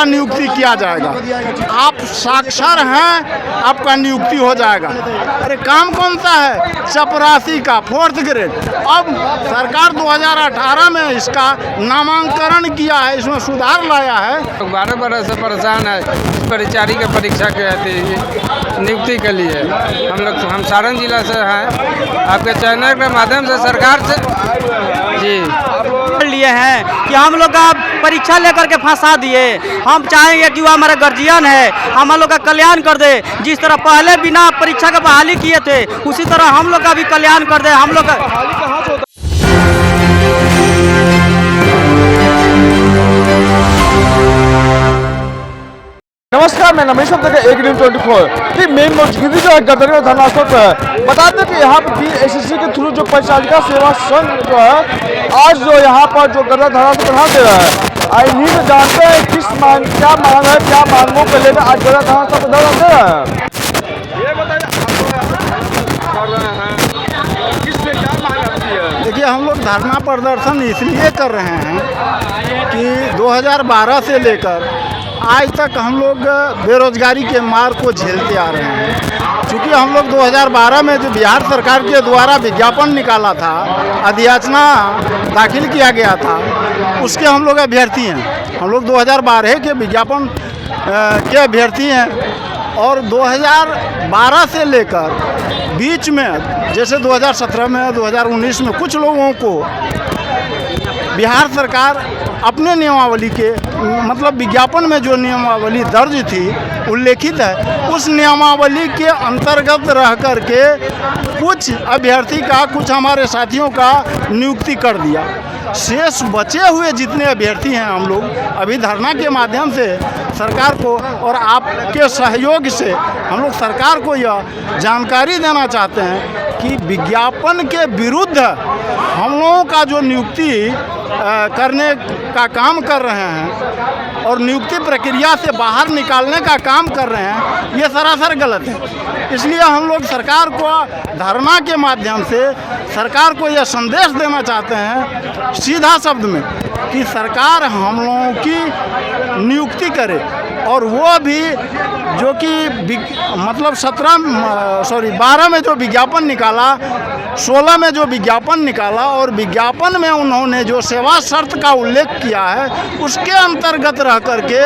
आपका नियुक्ति किया जाएगा। आप साक्षर हैं, आपका नियुक्ति हो जाएगा। अरे काम कौन सा है? चपरासी का 4th ग्रेड। अब सरकार 2018 में इसका नामांकन किया है, इसमें सुधार लाया है। 12 बरस से परेशान है परिचारी के परीक्षा के नियुक्ति के लिए। हम सारण जिला से हैं, आपके चैनल के माध्यम से सरकार से जी लिए हैं कि हम लोग का परीक्षा लेकर के फंसा दिए। हम चाहेंगे कि वो हमारे गार्जियन है, हम लोग का कल्याण कर दे। जिस तरह पहले बिना परीक्षा का बहाली किए थे, उसी तरह हम लोग का भी कल्याण कर दे। हम लोग का नमस्कार, मैं रमेश एक न्यूज़ 24 मेन मौजूदगी जो है गदरी और धरनास्थल पर है। बता दें कि यहाँ पर BSSC के थ्रू जो परिचालिका सेवा संघ जो है आज जो यहाँ पर जो गदर धरनास्थल पर ध्यान दे रहा है। आई नीड जानते हैं किस मांग क्या मांग है, क्या मांगों को लेकर आज गदर धरनास्थल पर ध्यान दे रहा है। ये बताइए देखिए, हम लोग धरना प्रदर्शन इसलिए कर रहे हैं कि 2012 से लेकर आज तक हम लोग बेरोजगारी के मार को झेलते आ रहे हैं। चूँकि हम लोग 2012 में जो बिहार सरकार के द्वारा विज्ञापन निकाला था, अधियाचना दाखिल किया गया था, उसके हम लोग अभ्यर्थी हैं। हम लोग 2012 के विज्ञापन के अभ्यर्थी हैं और 2012 से लेकर बीच में जैसे 2017 में 2019 में कुछ लोगों को बिहार सरकार अपने नियमावली के मतलब विज्ञापन में जो नियमावली दर्ज थी उल्लेखित है, उस नियमावली के अंतर्गत रह कर के कुछ अभ्यर्थी का, कुछ हमारे साथियों का नियुक्ति कर दिया। शेष बचे हुए जितने अभ्यर्थी हैं हम लोग अभी धरना के माध्यम से सरकार को और आपके सहयोग से हम लोग सरकार को यह जानकारी देना चाहते हैं कि विज्ञापन के विरुद्ध हम लोगों का जो नियुक्ति करने का काम कर रहे हैं और नियुक्ति प्रक्रिया से बाहर निकालने का काम कर रहे हैं, ये सरासर गलत है। इसलिए हम लोग सरकार को धरना के माध्यम से सरकार को यह संदेश देना चाहते हैं सीधा शब्द में कि सरकार हम लोगों की नियुक्ति करे और वो भी जो कि मतलब 12 में जो विज्ञापन निकाला, 16 में जो विज्ञापन निकाला और विज्ञापन में उन्होंने जो सेवा शर्त का उल्लेख किया है उसके अंतर्गत रह करके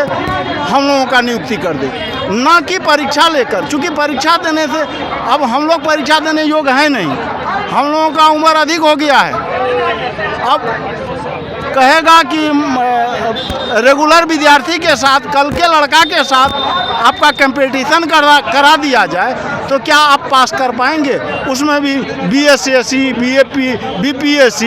हम लोगों का नियुक्ति कर दे, न कि परीक्षा लेकर। चूँकि परीक्षा देने से अब हम लोग परीक्षा देने योग्य हैं नहीं, हम लोगों का उम्र अधिक हो गया है। अब कहेगा कि रेगुलर विद्यार्थी के साथ, कल के लड़का के साथ आपका कंपटीशन करा दिया जाए तो क्या आप पास कर पाएंगे? उसमें भी BSSC, BPSC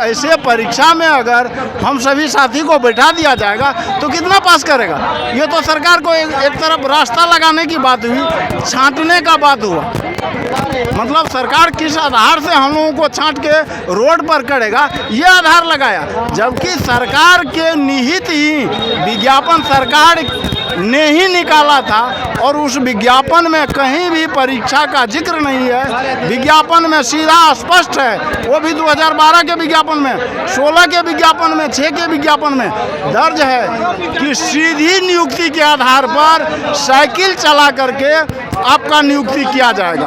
ऐसे परीक्षा में अगर हम सभी साथी को बैठा दिया जाएगा तो कितना पास करेगा? ये तो सरकार को एक तरफ रास्ता लगाने की बात हुई, छांटने का बात हुआ। मतलब सरकार किस आधार से हम लोगों को छांट के रोड पर करेगा, ये आधार लगाया। जबकि सरकार के निहित ही विज्ञापन सरकार ने ही निकाला था और उस विज्ञापन में कहीं भी परीक्षा का जिक्र नहीं है। विज्ञापन में सीधा स्पष्ट है, वो भी 2012 के विज्ञापन में, 16 के विज्ञापन में, 6 के विज्ञापन में दर्ज है कि सीधी नियुक्ति के आधार पर साइकिल चला करके आपका नियुक्ति किया जाएगा।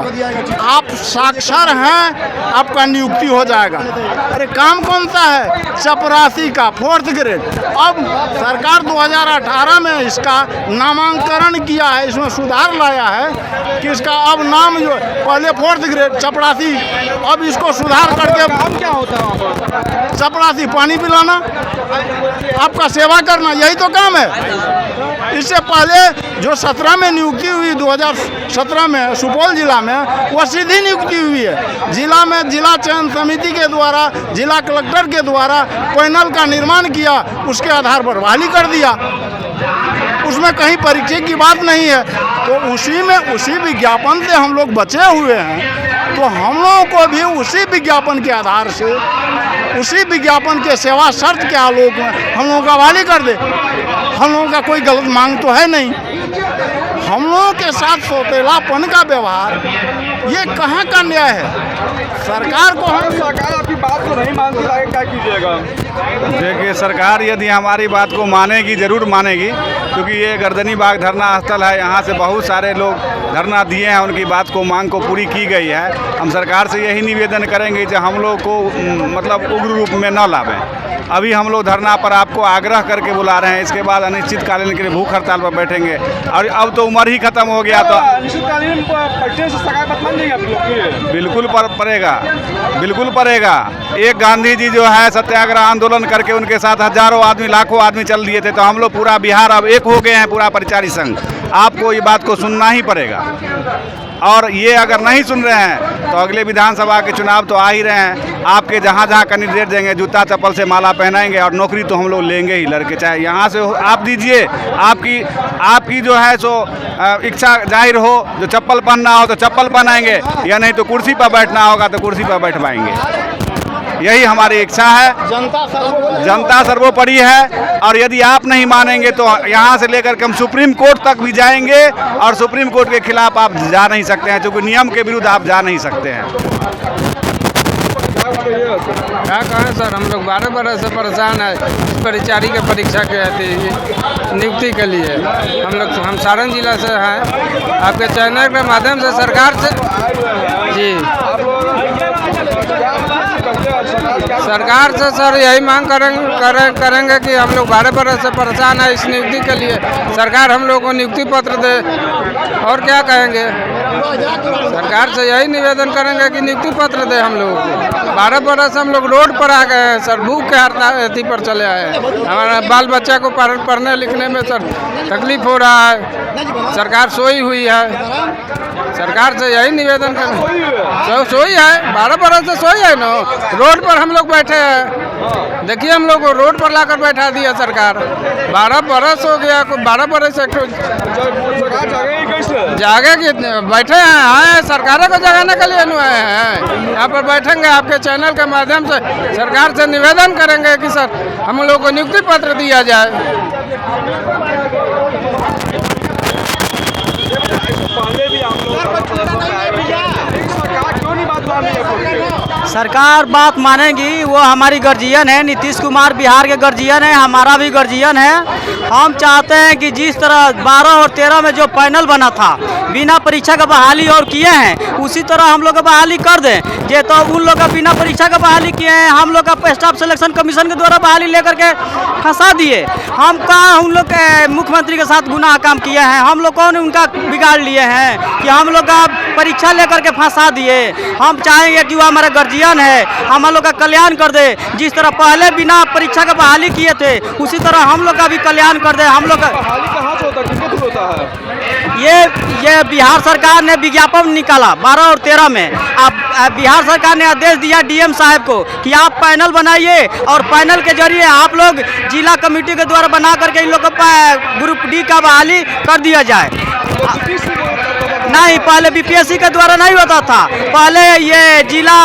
आप साक्षर हैं, आपका नियुक्ति हो जाएगा। अरे काम कौन सा है? चपरासी का 4th ग्रेड। अब सरकार 2018 में इसका नामांकन किया है, इसमें सुधार लाया है कि इसका अब नाम जो पहले 4th ग्रेड चपरासी, अब इसको सुधार करके काम क्या होता है? चपरासी पानी पिलाना, आपका सेवा करना, यही तो काम है। इससे पहले जो 17 में नियुक्ति हुई 2017 में सुपौल जिला में, वह सीधी नियुक्ति हुई है। जिला में जिला चयन समिति के द्वारा, जिला कलेक्टर के द्वारा पैनल का निर्माण किया, उसके आधार पर बहाली कर दिया। उसमें कहीं परीक्षा की बात नहीं है। तो उसी विज्ञापन से हम लोग बचे हुए हैं, तो हम लोगों को भी उसी विज्ञापन के आधार से, उसी विज्ञापन के सेवा शर्त के आलोक में हम लोगों का बहाली कर दे। हम लोगों का कोई गलत मांग तो है नहीं। हम लोगों के साथ सौतेलापन का व्यवहार ये कहाँ का न्याय है? सरकार को हम सरकार आपकी बात को नहीं मानती तो आगे क्या कीजिएगा? देखिए, सरकार यदि हमारी बात को मानेगी, ज़रूर मानेगी, क्योंकि ये गर्दनी बाग धरना स्थल है। यहाँ से बहुत सारे लोग धरना दिए हैं, उनकी बात को मांग को पूरी की गई है। हम सरकार से यही निवेदन करेंगे कि हम लोग को मतलब उग्र रूप में न लावें। अभी हम लोग धरना पर आपको आग्रह करके बुला रहे हैं, इसके बाद अनिश्चितकालीन के लिए भूख हड़ताल पर बैठेंगे। और अब तो उम्र ही खत्म हो गया, तो अनिश्चितकालीन पट्टे से सरकार बदमान देंगे आप लोग की? बिल्कुल पड़ेगा, बिल्कुल पड़ेगा। एक गांधी जी जो है सत्याग्रह आंदोलन करके उनके साथ हजारों आदमी, लाखों आदमी चल दिए थे, तो हम लोग पूरा बिहार अब एक हो गए हैं, पूरा परिचारी संघ। आपको ये बात को सुनना ही पड़ेगा, और ये अगर नहीं सुन रहे हैं तो अगले विधानसभा के चुनाव तो आ ही रहे हैं। आपके जहाँ जहाँ कैंडिडेट देंगे, जूता चप्पल से माला पहनाएंगे, और नौकरी तो हम लोग लेंगे ही लड़के, चाहे यहाँ से आप दीजिए। आपकी जो है सो इच्छा जाहिर हो, जो चप्पल पहनना हो तो चप्पल पहनाएंगे, या नहीं तो कुर्सी पर बैठना होगा तो कुर्सी पर बैठवाएंगे। यही हमारी इच्छा है। जनता सर्वोपरि है, और यदि आप नहीं मानेंगे तो यहाँ से लेकर के हम सुप्रीम कोर्ट तक भी जाएंगे, और सुप्रीम कोर्ट के खिलाफ आप जा नहीं सकते हैं, क्योंकि नियम के विरुद्ध आप जा नहीं सकते हैं। क्या कहें सर, हम लोग 12 बरस से परेशान है इस परिचारी के परीक्षा के नियुक्ति के लिए। हम सारण जिला से हैं, आपके चैनल के माध्यम से सरकार से सरकार से सर यही मांग करेंगे कि हम लोग 12 बरस से परेशान है इस नियुक्ति के लिए। सरकार हम लोग को नियुक्ति पत्र दे, और क्या कहेंगे। सरकार से यही निवेदन करेंगे कि नियुक्ति पत्र दे हम लोगों को। 12 बरस हम लोग रोड पर आ गए हैं सर, भूख के हड़ताल पर चले आए हैं। हमारा बाल बच्चा को पढ़ने लिखने में सर तकलीफ हो रहा है, सरकार सोई हुई है। सरकार से यही निवेदन करें, सोई है, 12 बरस से सोई है ना, रोड पर हम लोग बैठे हैं। देखिए, हम लोग को रोड पर लाकर बैठा दिया सरकार। 12 बरस हो गया, 12 बरस से जागे कि बैठे हैं, आए सरकारों को जगाने के लिए आए हैं। यहाँ पर बैठेंगे, आपके चैनल के माध्यम से सरकार से निवेदन करेंगे कि सर हम लोग को नियुक्ति पत्र दिया जाए। सरकार बात मानेगी, वो हमारी गार्जियन है। नीतीश कुमार बिहार के गार्जियन है, हमारा भी गार्जियन है। हम चाहते हैं कि जिस तरह 12 और 13 में जो पैनल बना था, बिना परीक्षा का बहाली और किए हैं, उसी तरह हम लोग का बहाली कर दें। ये तो उन लोग का बिना परीक्षा का बहाली किए हैं, हम लोग का स्टाफ सिलेक्शन कमीशन के द्वारा बहाली लेकर के फंसा दिए। हम कहाँ उन लोग के मुख्यमंत्री के साथ गुनाह काम किए हैं? हम लोग कौन उनका बिगाड़ लिए हैं कि हम लोग का परीक्षा लेकर के फंसा दिए? हम चाहेंगे कि वो हमारा गार्जियन है, हम लोग का कल्याण कर दे। जिस तरह पहले बिना परीक्षा का बहाली किए थे, उसी तरह हम लोग का भी कल्याण कर दे। हम लोग का बहाली कहाँ से होता है, किसके थ्रू होता है? ये बिहार सरकार ने विज्ञापन निकाला 12 और 13 में। अब बिहार सरकार ने आदेश दिया डीएम साहब को कि आप पैनल बनाइए, और पैनल के जरिए आप लोग जिला कमेटी के द्वारा बना करके इन लोग को ग्रुप डी का बहाली कर दिया जाए। नहीं, पहले बीपीएससी के द्वारा नहीं होता था, पहले ये जिला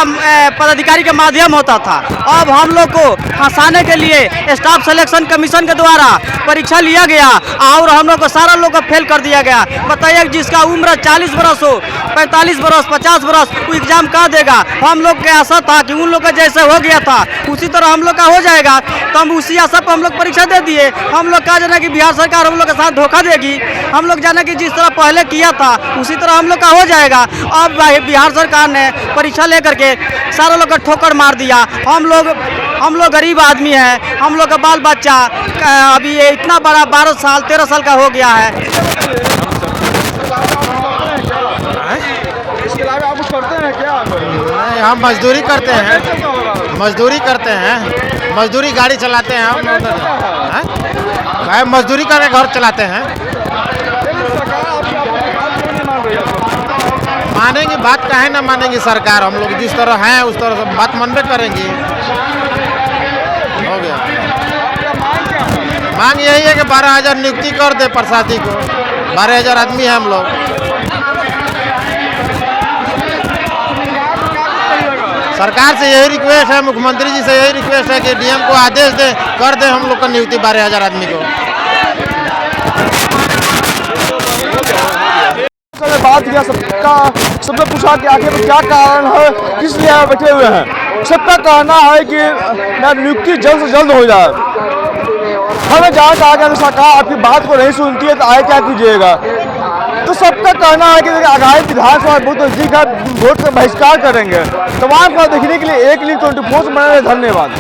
पदाधिकारी के माध्यम होता था। अब हम लोग को फंसाने के लिए स्टाफ सिलेक्शन कमीशन के द्वारा परीक्षा लिया गया, और हम लोग को सारा लोग को फेल कर दिया गया। बताइए, जिसका उम्र 40 बरस हो, 45 बरस, 50 बरस, वो एग्जाम कहाँ देगा? हम लोग के आशा था कि उन लोग का जैसे हो गया था उसी तरह हम लोग का हो जाएगा, तो हम उसी आशा पर हम लोग परीक्षा दे दिए। हम लोग कहा जाना कि बिहार सरकार हम लोग के साथ धोखा देगी। हम लोग जाना कि जिस तरह पहले किया था उसी तरह हम लोग का हो जाएगा। अब बिहार सरकार ने परीक्षा लेकर के सारा लोग का ठोकर मार दिया। हम लोग गरीब आदमी हैं, हम लोग का बाल बच्चा अभी ये इतना बड़ा 12 साल 13 साल का हो गया है। इसके अलावा आप कुछ करते हैं क्या? नहीं, हम मजदूरी करते हैं, मजदूरी गाड़ी चलाते हैं हम, मजदूरी करके घर चलाते हैं। मानेंगे बात, काहे ना मानेंगे सरकार? हम लोग जिस तरह हैं उस तरह से बात मानबे करेंगे। हो गया, मांग यही है कि 12,000 नियुक्ति कर दे प्रशादी को। 12,000 आदमी हैं हम लोग। सरकार से यही रिक्वेस्ट है, मुख्यमंत्री जी से यही रिक्वेस्ट है कि डीएम को आदेश दे, कर दे हम लोग का नियुक्ति 12,000 आदमी को। बात किया, सबसे पूछा कि आखिर क्या कारण है, किस लिए यहाँ बैठे हुए हैं। सबका कहना है कि नियुक्ति जल्द से जल्द हो जाए। हमें जहाँ कहा गया सरकार आपकी बात को नहीं सुनती है तो आए क्या कीजिएगा। तो सबका कहना है कि आगामी विधानसभा बहुत नजदीक है, वोट का बहिष्कार करेंगे। तमाम खबर देखने के लिए 1 न्यूज़ 24 से बने रहे। धन्यवाद।